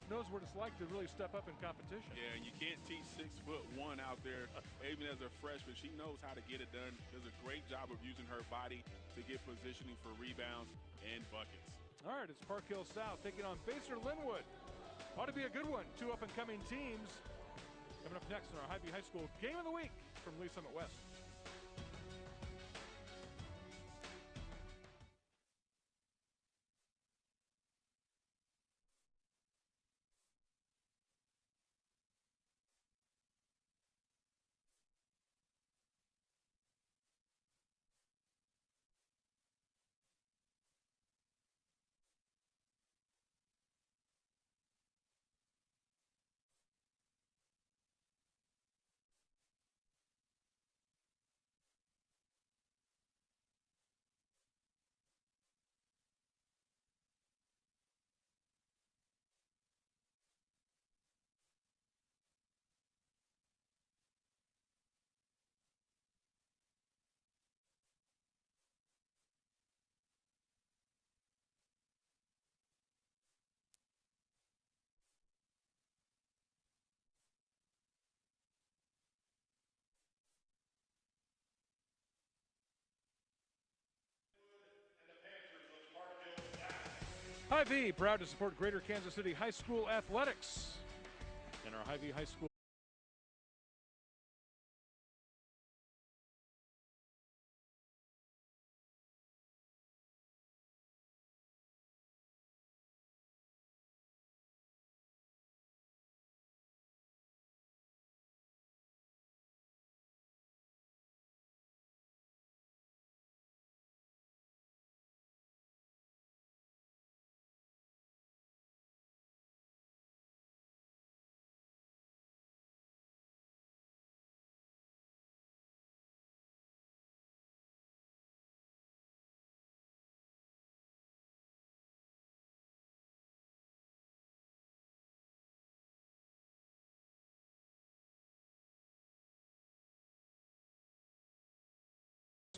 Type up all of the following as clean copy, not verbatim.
knows what it's like to really step up in competition. Yeah, and you can't teach 6'1" out there, even as a freshman. She knows how to get it done. Does a great job of using her body to get positioning for rebounds and buckets. All right, it's Park Hill South taking on Basehor-Linwood. Ought to be a good one. Two up-and-coming teams. Coming up next in our Hy-Vee High School Game of the Week from Lee Summit West. Hy-Vee, proud to support Greater Kansas City High School athletics. And our Hy-Vee High School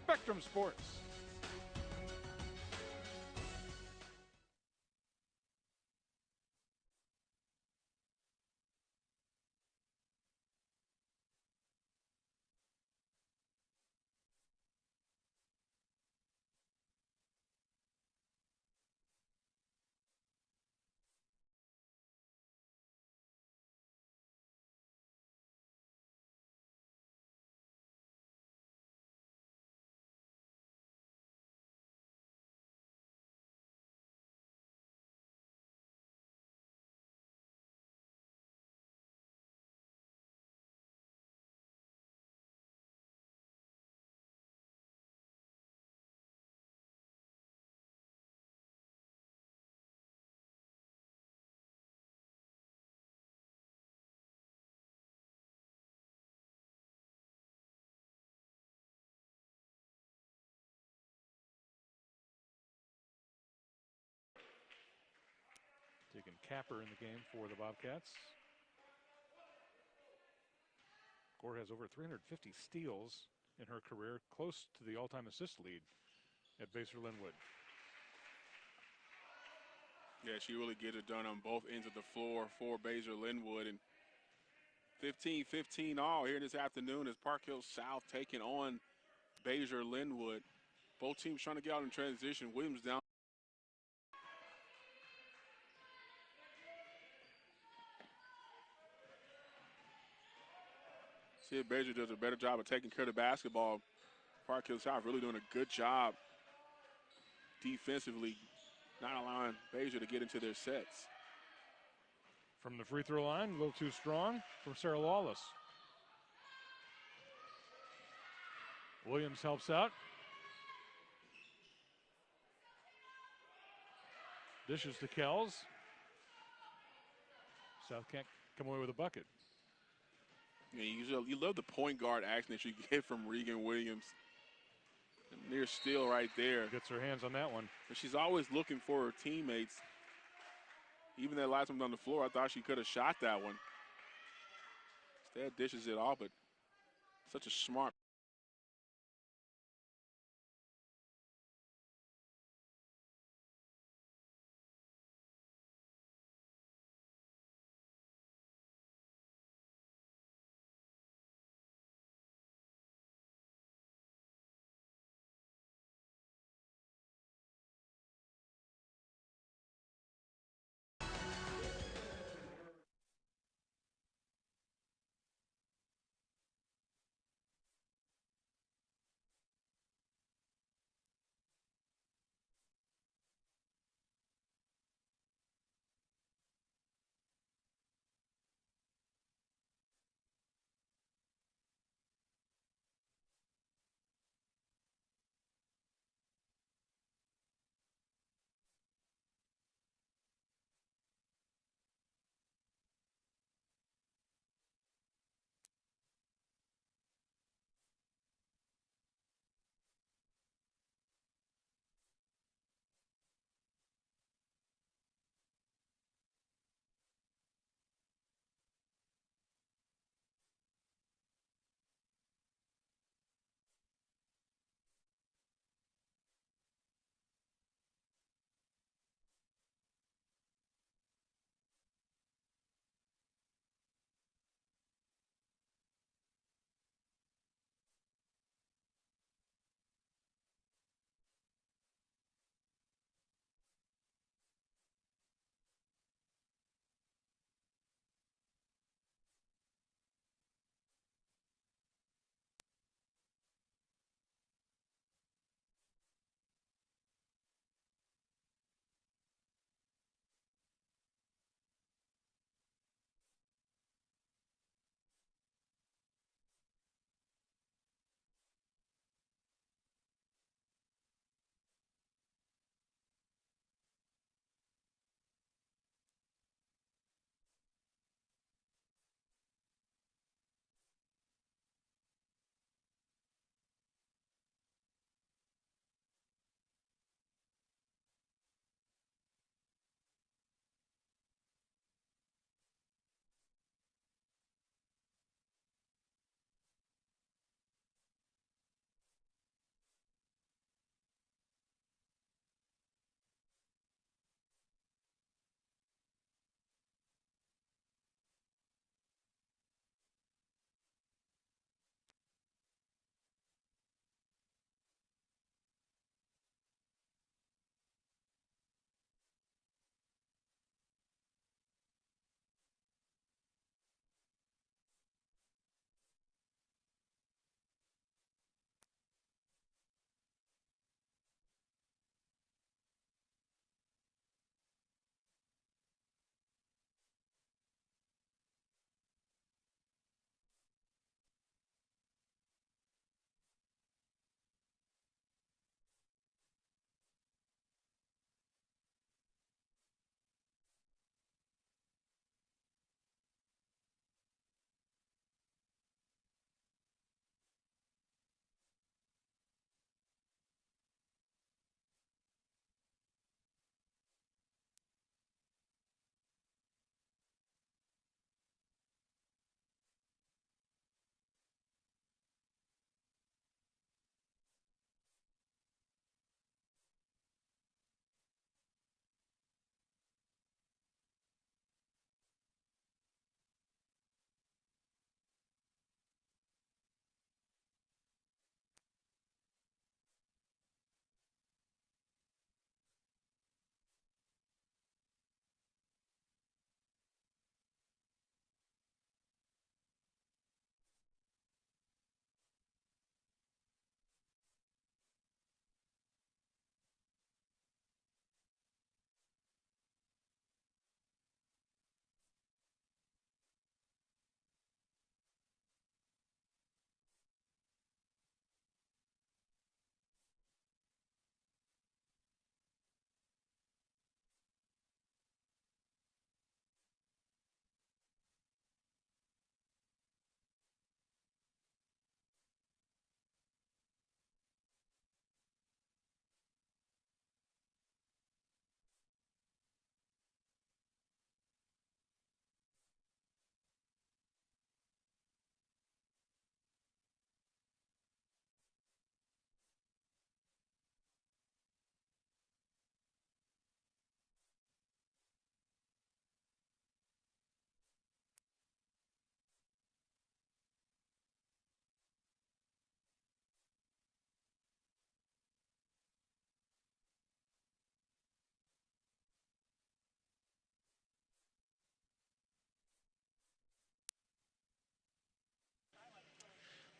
Spectrum Sports. Taking capper in the game for the Bobcats. Gore has over 350 steals in her career, close to the all-time assist lead at Basehor-Linwood. Yeah, she really gets it done on both ends of the floor for Basehor-Linwood. And 15-15 all here this afternoon as Park Hill South taking on Basehor-Linwood. Both teams trying to get out in transition. Williams down. See if Basehor does a better job of taking care of the basketball. Park Hill South really doing a good job defensively, not allowing Basehor to get into their sets. From the free throw line, a little too strong from Sarah Lawless. Williams helps out. Dishes to Kells. South can't come away with a bucket. Yeah, you love the point guard action that you get from Regan Williams. Near steal right there. Gets her hands on that one. But she's always looking for her teammates. Even that last one on the floor, I thought she could have shot that one. Instead, dishes it off, but such a smart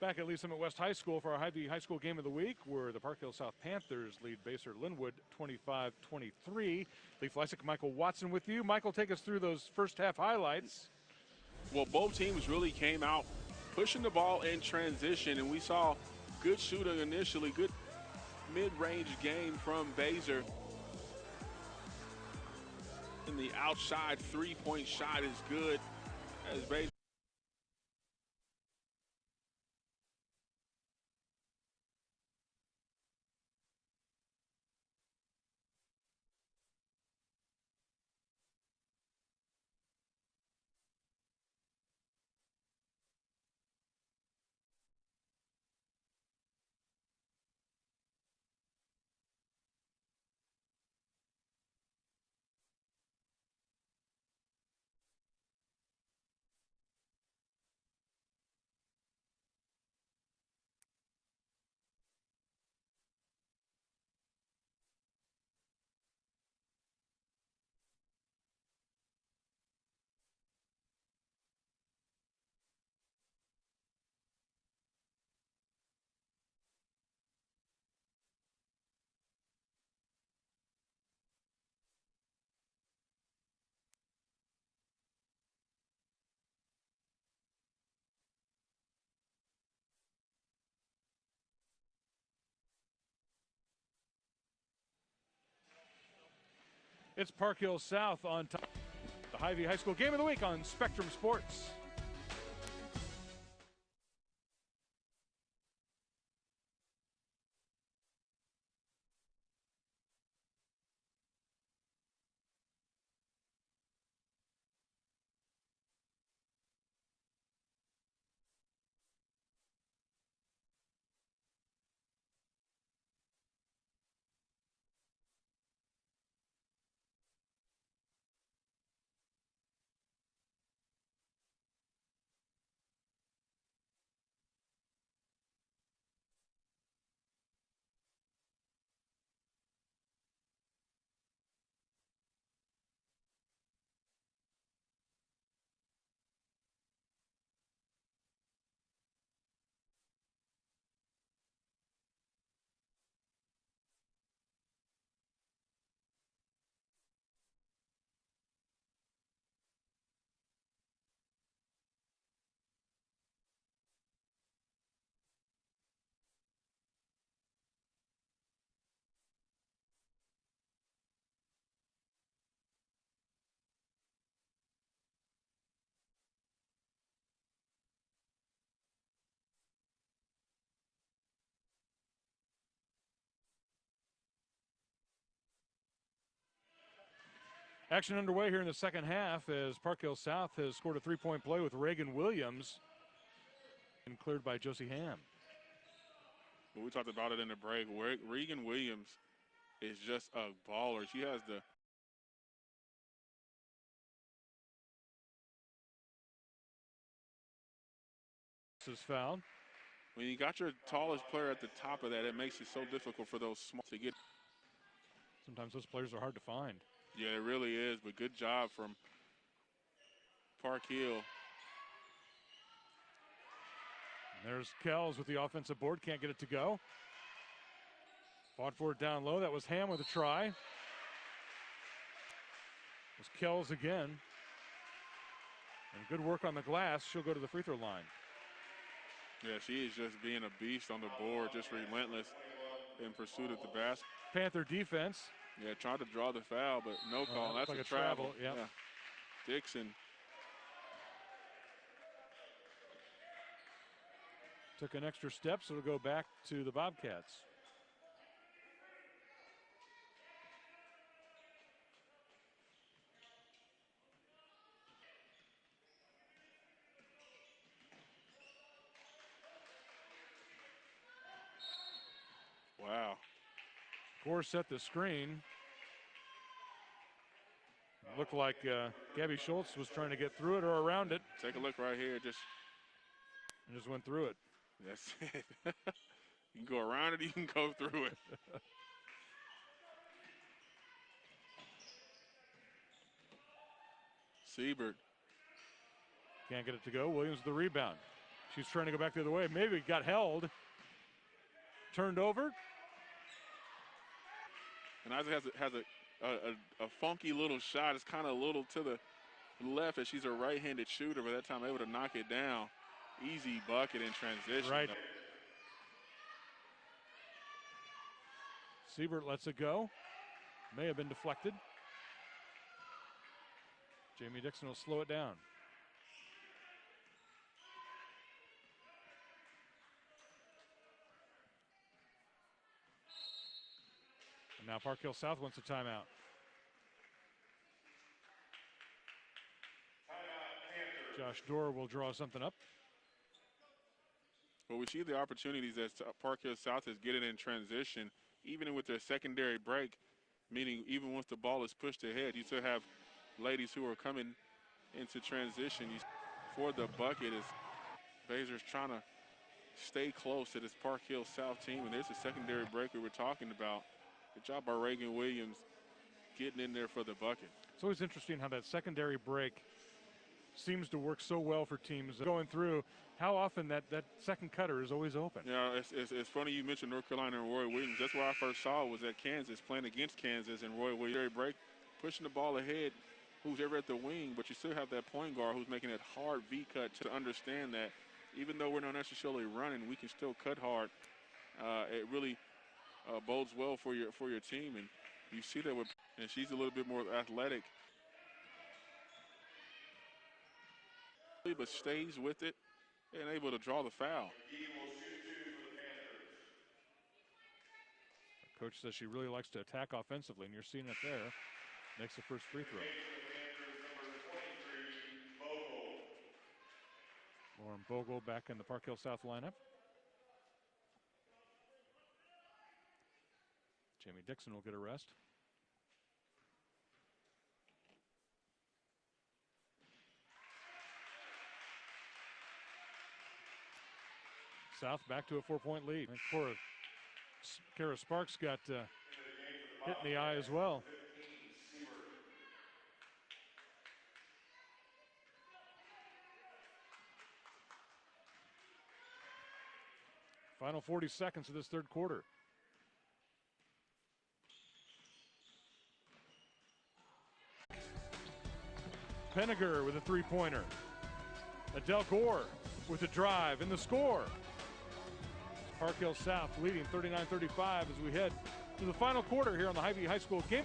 Back at Lee Summit West High School for our Hy-Vee High School Game of the Week, where the Park Hill South Panthers lead Basehor-Linwood 25-23. Lee Fleisick, Michael Watson with you. Michael, take us through those first half highlights. Well, both teams really came out pushing the ball in transition, and we saw good shooting initially, good mid-range game from Basehor. And the outside three-point shot is good as Basehor. It's Park Hill South on top. The Hy-Vee High School Game of the Week on Spectrum Sports. Action underway here in the second half as Park Hill South has scored a three-point play with Reagan Williams and cleared by Josie Ham. Well, we talked about it in the break. Regan Williams is just a baller. She has the This is fouled. when you got your tallest player at the top of that, it makes it so difficult for those small to get. Sometimes those players are hard to find. Yeah, it really is, but good job from Park Hill. And there's Kells with the offensive board, can't get it to go. Fought for it down low, that was Ham with a try. It was Kells again. And good work on the glass, she'll go to the free throw line. Yeah, she is just being a beast on the board, just relentless in pursuit of the basket. Panther defense. Yeah, tried to draw the foul, but no call. That's like a travel. Yeah. Dixon. Took an extra step, so it'll go back to the Bobcats. Wow. Gore set the screen. Looked like Gabby Schultz was trying to get through it or around it. Take a look right here. And just went through it. That's it. You can go around it, you can go through it. Siebert. Can't get it to go. Williams with the rebound. She's trying to go back the other way. Maybe got held. Turned over. And Isaac has a funky little shot. It's kind of a little to the left as she's a right-handed shooter, but that time able to knock it down. Easy bucket in transition. Right. Siebert lets it go. May have been deflected. Jamie Dixon will slow it down. And now Park Hill South wants a timeout. Josh Dorr will draw something up. Well, we see the opportunities as Park Hill South is getting in transition, even with their secondary break, meaning even once the ball is pushed ahead, you still have ladies who are coming into transition. For the bucket is Baser's trying to stay close to this Park Hill South team, and there's a secondary break we were talking about. Good job by Reagan Williams getting in there for the bucket. It's always interesting how that secondary break seems to work so well for teams going through. How often that second cutter is always open. Yeah, it's funny you mentioned North Carolina and Roy Williams. That's where I first saw it was at Kansas, playing against Kansas, and Roy Williams break, pushing the ball ahead, who's ever at the wing, but you still have that point guard who's making that hard V cut to understand that even though we're not necessarily running, we can still cut hard. It really bodes well for your team, and you see that with, and she's a little bit more athletic, but stays with it and able to draw the foul. Coach says she really likes to attack offensively, and you're seeing it there. Makes the first free throw. Lauren Bogle back in the Park Hill South lineup. Jamie Dixon will get a rest. South back to a 4-point lead. And Kara Sparks got hit in the eye as well. Final 40 seconds of this third quarter. Penniger with a three-pointer. Adele Gore with a drive and the score. Park Hill South leading 39-35 as we head to the final quarter here on the Hy-Vee High School game.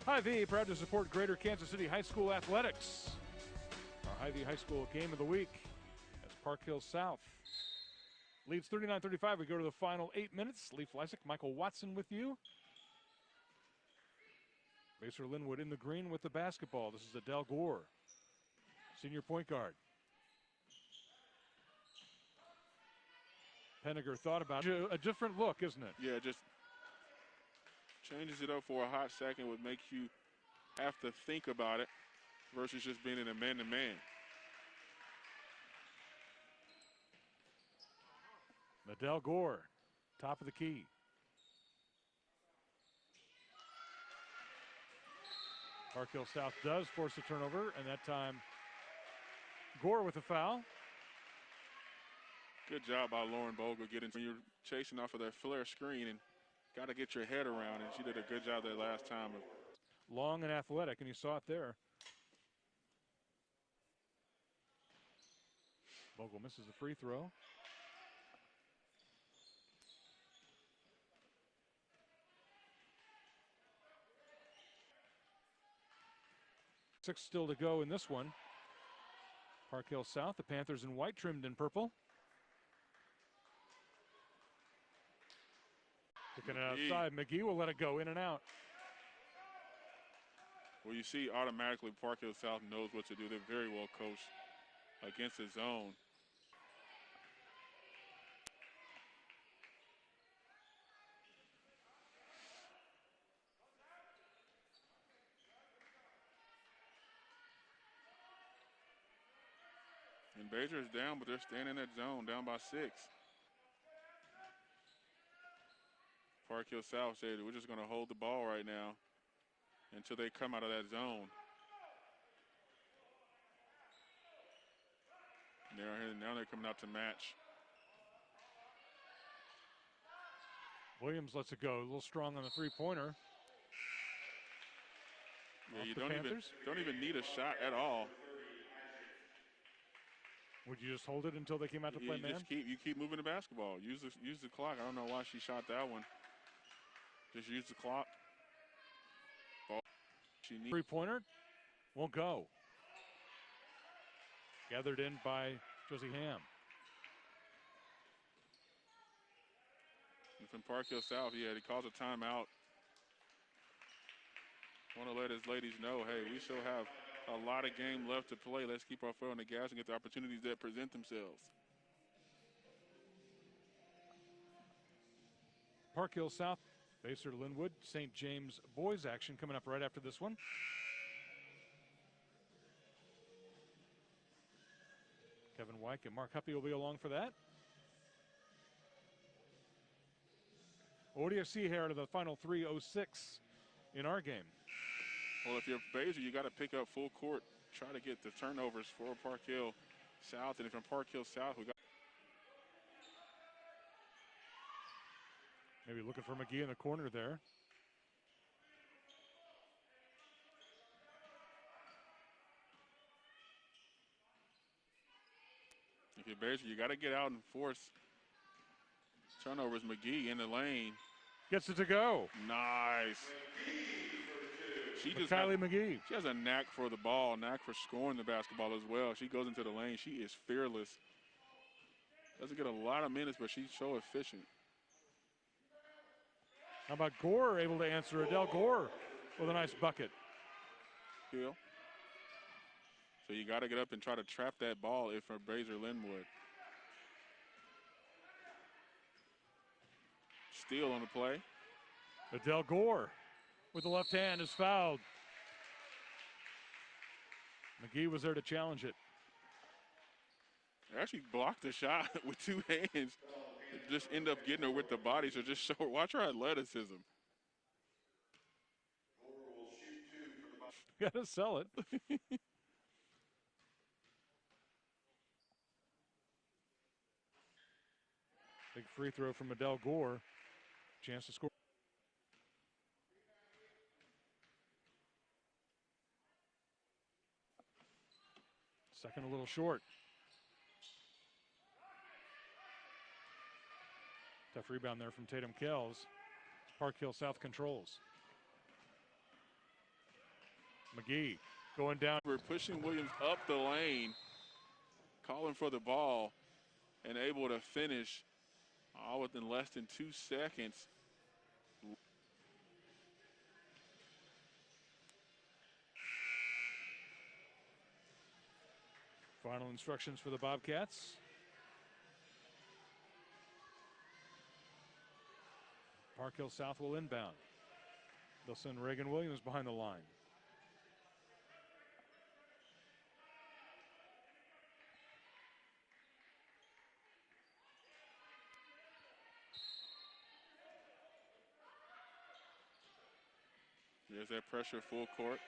Hy-Vee proud to support Greater Kansas City High School athletics. Our Hy-Vee High School game of the week as Park Hill South leads 39-35. We go to the final 8 minutes. Lee Fleisick, Michael Watson with you. Basehor-Linwood in the green with the basketball. This is Adele Gore, senior point guard. Penniger thought about a different look, isn't it? Yeah, just changes it up for a hot second, would make you have to think about it versus just being in a man-to-man. Adele Gore, top of the key. Park Hill South does force a turnover, and that time Gore with a foul. Good job by Lauren Bogle getting, when you're chasing off of that flare screen and got to get your head around, and she did a good job that last time. Long and athletic, and you saw it there. Bogle misses the free throw. Six still to go in this one. Park Hill South, the Panthers in white, trimmed in purple. Kicking it outside. McGee will let it go in and out. Well, you see automatically Park Hill South knows what to do. They're very well coached against the zone. And Basehor is down, but they're staying in that zone, down by 6. Park Hill South said, we're just going to hold the ball right now until they come out of that zone. Now they're coming out to match. Williams lets it go. A little strong on the three-pointer. Yeah, you don't even need a shot at all. Would you just hold it until they came out to play man? You keep moving the basketball. Use the clock. I don't know why she shot that one. Just use the clock. Three-pointer won't go. Gathered in by Josie Ham. And from Park Hill South, he calls a timeout. Want to let his ladies know, hey, we still have a lot of game left to play. Let's keep our foot on the gas and get the opportunities that present themselves. Park Hill South, Basehor-Linwood, St. James boys action coming up right after this one. Kevin Wyke and Mark Huppy will be along for that. What do you see here out of the final 3:06 in our game? Well, if you're Basehor, you got to pick up full court, try to get the turnovers for Park Hill South. And if from Park Hill South, we got maybe looking for McGee in the corner there. If you're Basehor, you got to get out and force turnovers. McGee in the lane. Gets it to go. Nice. Kylie McGee. She has a knack for the ball, knack for scoring the basketball as well. She goes into the lane. She is fearless. Doesn't get a lot of minutes, but she's so efficient. How about Gore able to answer? Adele Gore with a nice bucket. Hill. So you got to get up and try to trap that ball if for Basehor-Linwood. Steal on the play. Adele Gore with the left hand is fouled. McGee was there to challenge it. They actually blocked the shot with two hands. Just end up getting her with the body, so just show her. Watch her athleticism. Gotta sell it. Big free throw from Adele Gore. Chance to score. Second a little short. Tough rebound there from Tatum Kells. Park Hill South controls. McGee going down. We're pushing Williams up the lane, calling for the ball, and able to finish all within less than 2 seconds. Final instructions for the Bobcats. Park Hill South will inbound. They'll send Reagan Williams behind the line. There's that pressure full court.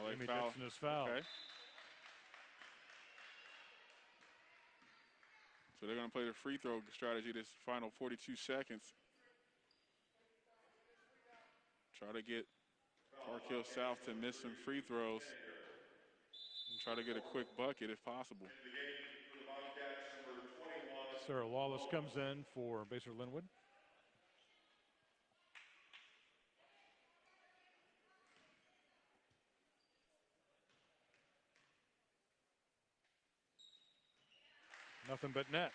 Amy Dixon is fouled. Okay. So they're going to play the free throw strategy this final 42 seconds. Try to get Park Hill South to miss some free throws and try to get a quick bucket if possible. Sarah Lawless comes in for Basehor-Linwood. Nothing but net.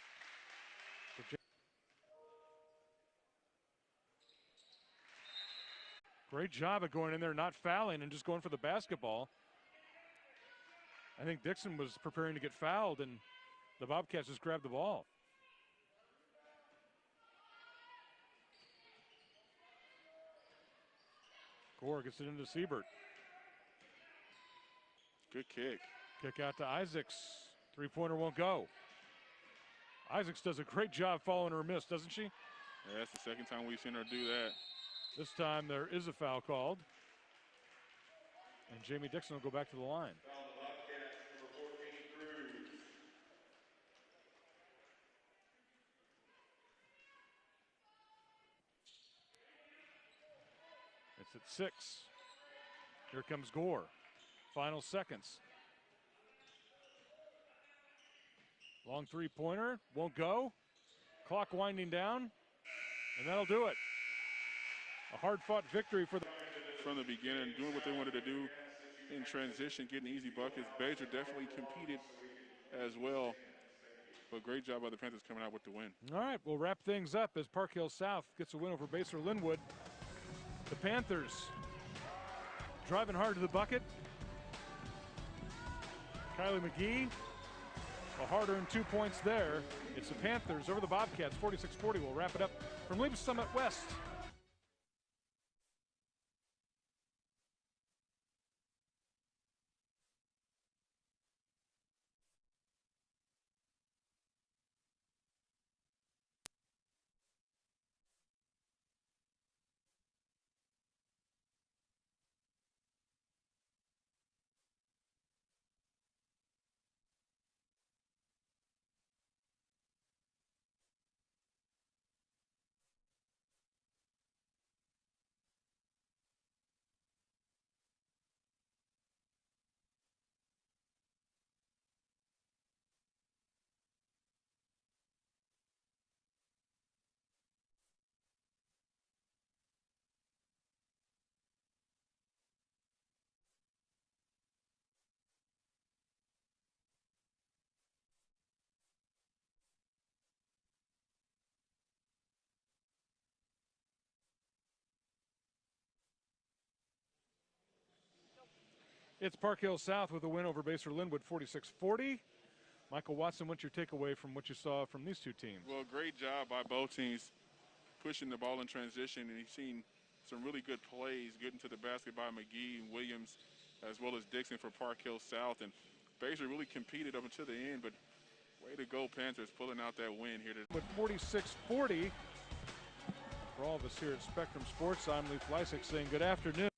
Great job of going in there, not fouling, and just going for the basketball. I think Dixon was preparing to get fouled, and the Bobcats just grabbed the ball. Gore gets it into Siebert. Good kick. Kick out to Isaacs. Three-pointer won't go. Isaacs does a great job following her miss, doesn't she? Yeah, that's the second time we've seen her do that. This time there is a foul called. And Jamie Dixon will go back to the line. It's at 6. Here comes Gore. Final seconds. Long three-pointer, won't go. Clock winding down, and that'll do it. A hard-fought victory for the... From the beginning, doing what they wanted to do in transition, getting easy buckets. Basehor definitely competed as well, but great job by the Panthers coming out with the win. All right, we'll wrap things up as Park Hill South gets a win over Basehor-Linwood. The Panthers driving hard to the bucket. Kylie McGee, a hard-earned 2 points there. It's the Panthers over the Bobcats, 46-40. We'll wrap it up from Levis Summit West. It's Park Hill South with a win over Basehor-Linwood, 46-40. Michael Watson, what's your takeaway from what you saw from these two teams? Well, great job by both teams pushing the ball in transition, and you've seen some really good plays getting to the basket by McGee and Williams, as well as Dixon for Park Hill South. And Basehor really competed up until the end, but way to go, Panthers, pulling out that win here today. With 46-40, for all of us here at Spectrum Sports, I'm Lee Fleisig saying good afternoon.